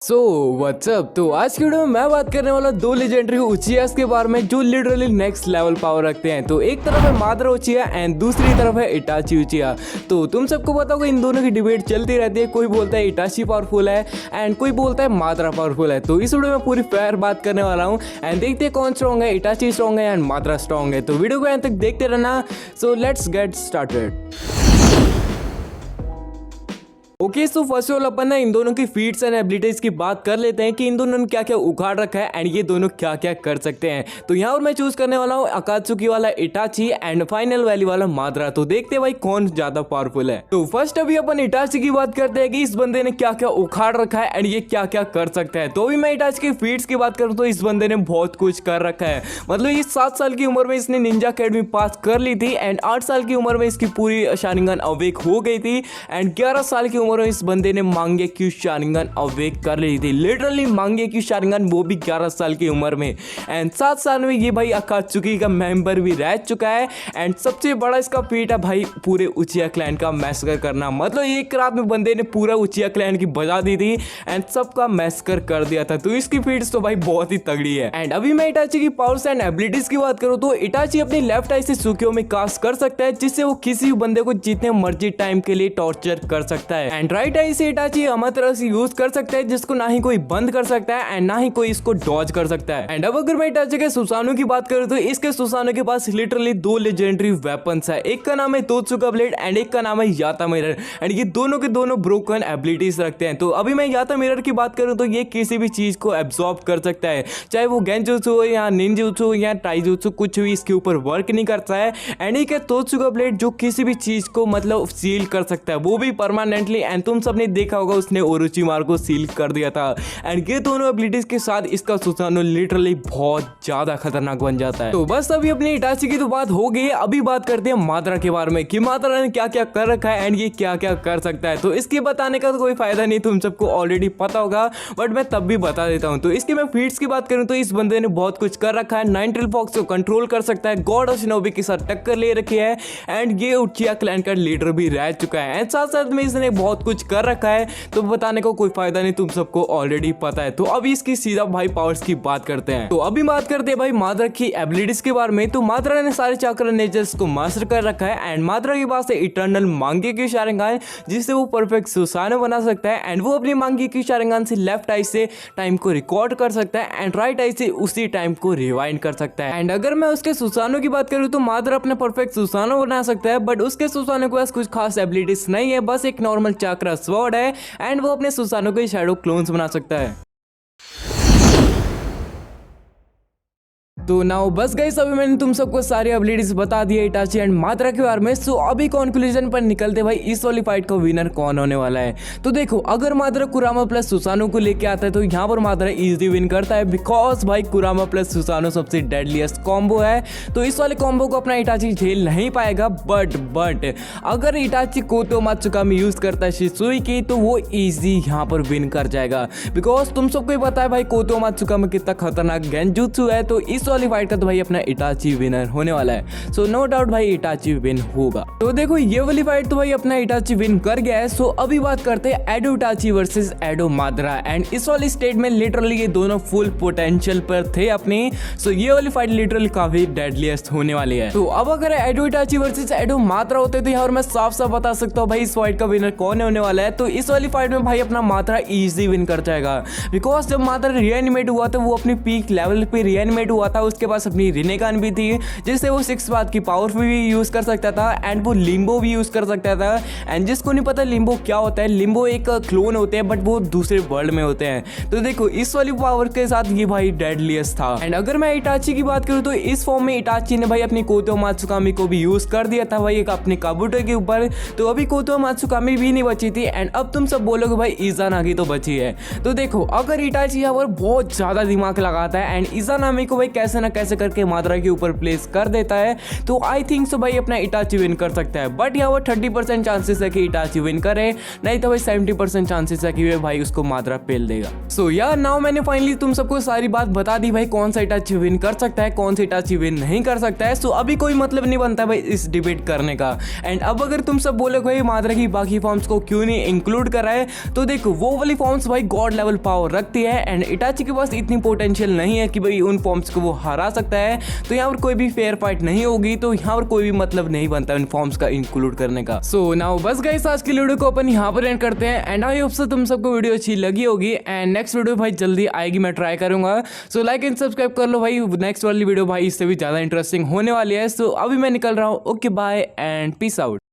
So what's up. तो आज की वीडियो में मैं बात करने वाला दो लेजेंडरी उचियास के बारे में जो लिटरली नेक्स्ट लेवल पावर रखते हैं। तो एक तरफ है मादरा उचिया एंड दूसरी तरफ है इटाची उचिया। तो तुम सबको पता होगा इन दोनों की डिबेट चलती रहती है। कोई बोलता है इटाची पावरफुल है एंड कोई बोलता है मादरा पावरफुल है। तो इस वीडियो में पूरी फेयर बात करने वाला हूँ एंड देखते हैं कौन स्ट्रॉन्ग है, इटाची स्ट्रॉन्ग है एंड मादरा स्ट्रॉन्ग है। तो वीडियो को यहाँ तक देखते रहना। So let's get started. Okay, so first of all अपन ना इन दोनों की फीट्स एंड एबिलिटीज की बात कर लेते हैं कि इन दोनों ने क्या क्या उखाड़ रखा है एंड ये दोनों क्या क्या कर सकते हैं। तो यहाँ और मैं चूज करने वाला हूँ अकात्सुकी वाला इटाची एंड फाइनल वैली वाला मादरा। तो देखते हैं भाई कौन ज्यादा पावरफुल है। तो फर्स्ट अभी अपन इटाची की बात करते हैं कि इस बंदे ने क्या क्या उखाड़ रखा है एंड ये क्या क्या कर सकता है। तो अभी मैं इटाची की फीट्स की बात करूँ तो इस बंदे ने बहुत कुछ कर रखा है। मतलब ये 7 साल की उम्र में इसने निंजा अकेडमी पास कर ली थी एंड 8 साल की उम्र में इसकी पूरी शारिंगन अवेक हो गई थी एंड 11 साल की उम्र में इस बंदे ने मांगेक्यू शारिंगन अवेक कर ली थी। लिटरली मांगेक्यू शारिंगन, वो भी 11 साल की उम्र में। एंड 7 साल में ये भाई अकात्सुकी का मेंबर भी रह चुका है एंड सबसे बड़ा इसका फीट है भाई पूरे उचिया क्लैन का मैसकर करना। मतलब एक रात में बंदे ने पूरा उचिया क्लैन की बजा दी थी एंड सबका मैसकर कर दिया था। तो इसकी फीट्स तो भाई बहुत ही तगड़ी है। एंड अभी मैं इटाची की पावर्स एंड एबिलिटीज की बात करूं तो इटाची अपनी लेफ्ट आई से सुकियो में कास्ट कर सकता है जिससे वो किसी भी बंदे को जितने मर्जी टाइम के लिए टॉर्चर कर सकता है। एंड राइट आई से इटाची अमातेरासु से यूज कर सकता है जिसको ना ही कोई बंद कर सकता है एंड ना ही कोई इसको डॉज कर सकता है। एंड अब अगर मैं इटाची के सुसानो की बात करूं तो इसके सुसानो के पास लिटरली 2 लेजेंडरी वेपन्स है। एक का नाम है तोत्सुका ब्लेड एंड एक का नाम है याता मिरर एंड ये दोनों के दोनों ब्रोकन एबिलिटीज रखते हैं। तो अभी मैं याता मिरर की बात करूं तो ये किसी भी चीज को एब्जॉर्ब कर सकता है, चाहे वो गेंजुत्सु हो या निंजुत्सु हो या टाइजुत्सु, कुछ भी इसके ऊपर वर्क नहीं करता है। एंड एक है तोत्सुका ब्लेड जो किसी भी चीज को मतलब सील कर सकता है, वो भी परमानेंटली। एंड तुम सबने देखा होगा उसने ओरोचिमारू को सील कर दिया था। एंड ये दोनों एबिलिटीज के साथ इसका सुसानो लिटरली बहुत ज्यादा खतरनाक बन जाता है। तो बस अभी अपनी इटाची की तो बात हो गई है, अभी बात करते हैं मादरा के बारे में कि मादरा ने क्या क्या कर रखा है एंड ये क्या क्या कर सकता है। तो इसके बताने का तो कोई फायदा नहीं, तुम सबको ऑलरेडी पता होगा, बट मैं तब भी बता देता हूँ। तो इसके मैं फीट्स की बात करूँ तो इस बंदे ने बहुत कुछ कर रखा है। नाइनटेल फॉक्स को कंट्रोल कर सकता है, गॉड ऑफ शिनोबी के साथ टक्कर ले रखी है एंड ये उचिया क्लैन का लीडर भी रह चुका है एंड साथ साथ में इसने बहुत कुछ कर रखा है। तो बताने को कोई फायदा नहीं, तुम सबको ऑलरेडी पता है। तो अभी इसकी सीधा भाई पावर्स की बात करते हैं। तो अभी बात करते हैं भाई मादरा की एबिलिटीज के बारे में। तो मादरा ने सारे चाक्रा नेचर्स को मास्टर कर रखा है एंड मादरा के पास है इटर्नल मांगेक्यू शारिंगन जिससे वो परफेक्ट सुसानो बना सकता है एंड वो अपनी मांगेक्यू शारिंगन से लेफ्ट आई से टाइम को रिकॉर्ड कर सकता है एंड राइट आई से उसी टाइम को रिवाइंड कर सकता है। एंड अगर मैं उसके सुसानो की बात करूं तो मादरा अपना परफेक्ट सुसानो बना सकता है, बट उसके सुसानो के पास कुछ खास एबिलिटीज नहीं है, बस एक नॉर्मल चाक्रा स्वॉर्ड है एंड वो अपने सुसानो के शैडो क्लोन्स बना सकता है। तो नाउ बस गाइस, अभी मैंने तुम सबको सारी एबिलिटीज बता दी है इटाची एंड मादरा के बारे में। सो अभी कंक्लूजन पर निकलते भाई इस वाली फाइट का विनर कौन होने वाला है। तो देखो, अगर मादरा कुरामा प्लस सुसानो को लेके आता है तो यहाँ पर मादरा इजीली विन करता है बिकॉज भाई कुरामा प्लस सुसानो सबसे डेडलीस्ट कॉम्बो है। तो इस वाले कॉम्बो को अपना इटाची झेल नहीं पाएगा। बट अगर इटाची कोतो मात्सुकामी यूज करता है शिसुई की तो वो इजी यहाँ पर विन कर जाएगा बिकॉज तुम सबको ही पता है भाई कोतो मात्सुकामी कितना खतरनाक गेंजुत्सु है। तो इस वाली फाइट का तो भाई अपना इटाची विनर होने वाला है। सो नो डाउट भाई इटाची विन होगा। तो देखो, ये वाली फाइट तो भाई अपना इटाची विन कर गया है। सो अभी बात करते हैं एडो इटाची वर्सेस एडो मादरा एंड इस वाली स्टेट में लिटरली ये दोनों फुल पोटेंशियल पर थे अपनी। सो ये वाली फाइट लिटरली काफी डेडलीस्ट होने वाली है। तो अब अगर एडो इटाची वर्सेस एडो मादरा होते तो यहाँ मैं साफ साफ बता सकता हूँ भाई इस फाइट का विनर कौन होने वाला है। तो इस वाली फाइट में भाई अपना मादरा इजी विन कर जाएगा बिकॉज जब मादरा रिएनिमेट हुआ था वो अपनी पीक लेवल पे रिएनिमेट हुआ था, उसके पास अपनी रिनेगन भी थी जिससे वो 6 बात की पावर भी यूज कर सकता था एंड वो लिम्बो भी यूज कर सकता था। एंड जिसको नहीं पता लिम्बो क्या होता है, लिम्बो एक क्लोन होते हैं बट वो दूसरे वर्ल्ड में होते हैं। तो देखो, इस वाली पावर के साथ ये भाई डेडलीस्ट था। एंड अगर मैं इटाची की बात करूं तो इस फॉर्म में इटाची ने भाई अपनी कोतो मात्सुकामी को भी यूज कर दिया था भाई एक अपने काबुटो के ऊपर। तो अभी कोतो मात्सुकामी भी नहीं बची थी एंड अब तुम सब बोलोगे भाई इज़ानागी तो बची है। तो देखो, अगर इटाची यहाँ पर बहुत ज्यादा दिमाग लगाता है एंड इज़ानागी को भाई कैसे ना कैसे करके मादरा के ऊपर प्लेस कर देता है तो आई थिंक सो भाई अपना इटाची विन कर सकता है। बट यहाँ पर 30% चांसेस है कि इटाची विन करे, नहीं तो भाई 70% चांसेस है कि वे भाई उसको मादरा पेल देगा। सो यार नाउ मैंने फाइनली तुम सबको सारी बात बता दी भाई, कौन सा इटाची विन कर सकता है, कौन सा इटाची विन नहीं कर सकता है। सो अभी कोई मतलब नहीं बनता भाई इस डिबेट करने का। एंड अब अगर तुम सब बोले भाई मादरा की बाकी फॉर्म्स को क्यों नहीं इंक्लूड करा है, तो देखो वो वाली फॉर्म्स भाई गॉड लेवल पावर रखती है एंड इटाची के पास इतनी पोटेंशियल नहीं है कि भाई उन फॉर्म्स को वो हरा सकता है। तो यहाँ पर कोई भी फेयर फाइट नहीं होगी, तो यहाँ पर कोई भी मतलब नहीं बनता उन फॉर्म्स का इंक्लूड करने का। सो नाउ बस गाइस आज की वीडियो को अपन यहाँ पर एंड करते हैं एंड आई होप सो तुम सबको वीडियो अच्छी लगी होगी एंड नेक्स्ट वीडियो भाई जल्दी आएगी, मैं ट्राई करूंगा। सो लाइक एंड सब्सक्राइब कर लो भाई, नेक्स्ट वाली वीडियो भाई इससे भी ज़्यादा इंटरेस्टिंग होने वाली है। सो अभी मैं निकल रहा हूँ, okay bye and peace out.